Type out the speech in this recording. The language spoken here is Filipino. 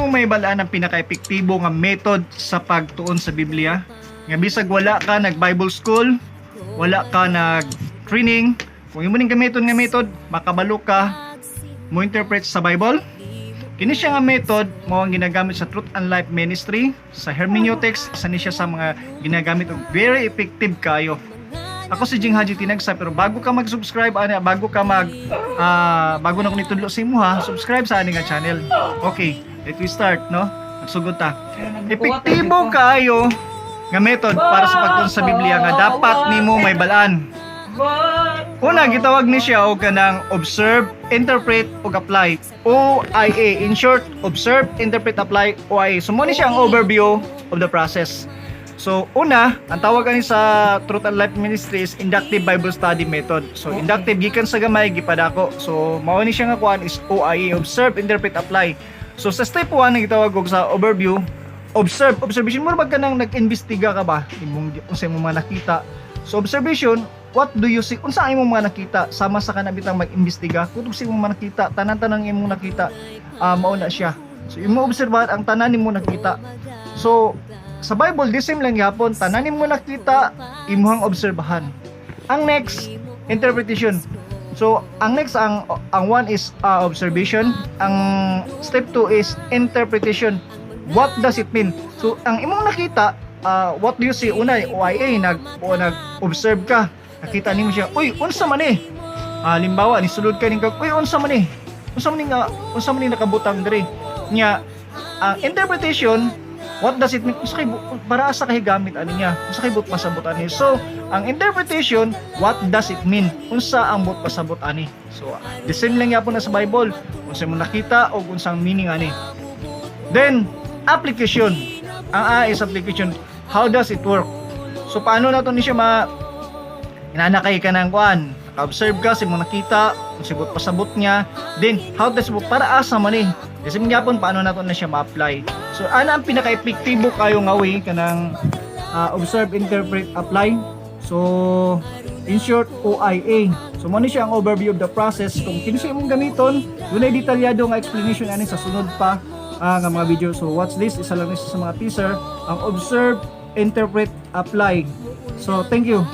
mo may balaan ang pinaka-epektibo nga method sa pagtuon sa Biblia? Nga bisag wala ka nag-Bible school, wala ka nag-training, kung imo ning gamiton nga method, makabalo ka mo interpret sa Bible. Kini siya nga method mo ang ginagamit sa Truth and Life Ministry, sa hermeneutics, isa ni siya sa mga ginagamit og very effective kayo. Ako si Jing Haji Tinagsa, pero bago ka mag-subscribe bago na ko nitudlo sa imo ha, subscribe sa ani nga channel. Okay, let we start, no? Nagsugod ta. Epektibo kayo nga method para sa pagtuon sa Biblia nga dapat nimo may balaan. Una, gitawag ni siya og kanang observe, interpret ug apply, OIA. In short, observe, interpret, apply, OIA. So mo ni siya ang overview of the process. So, una, ang tawag ani sa Truth and Life Ministry is inductive Bible study method. So, inductive gikan sa gamay gipadako. So, mao ni siya nga kuan is OIA, observe, interpret, apply. So, sa step 1 ang gitawag og sa overview, observation mo ba ka nang nag-imbestiga ka ba? Imong unsa imong mga nakita. So, observation, what do you see? Unsa imong mga nakita sama sa kana bitang mag-imbestiga? Kung sa imong mga nakita, tanan-tanan imong nakita, mao na siya. So, imong obserbahan ang tanan nimo nakita. So, sa Bible, the same lang yapon, tanan mo nakita, imuhang obserbahan. Ang next, interpretation. So, ang next, ang one is observation. Ang step 2 is interpretation. What does it mean? So, ang imong nakita, what do you see? Una, OIA, nag-observe ka. Nakita nimo siya, uy, unsa man eh? Limbawa, nisulod ka ning uy, unsa man eh? Unsa man ni nakabutang diri? Nya, ang interpretation, what does it mean? Para sa kahigamit ani niya. Unsa kay but pasabot ani? So, ang interpretation, what does it mean? Unsa ang but pasabot ani? So, the same lang yapon na sa Bible. Unsa mo nakita o unsang meaning ani. Then, application. Ang A is application. How does it work? So, paano nato ni siya inanakay ka ng kuan? Observe ka sa imong nakita, unsa but pasabot niya. Then, how does it work? Para asa man eh. Kasi magyapon paano nato na siya ma-apply. So ana ang pinaka-epektibo kayo nga way kanang observe, interpret, apply. So in short, OIA. So mo ni siya ang overview of the process. Kung kinsa imong gamiton, dunay detalyado nga explanation ani sa sunod pa nga mga video. So watch this, isa lang isa sa mga teaser, ang observe, interpret, apply. So thank you.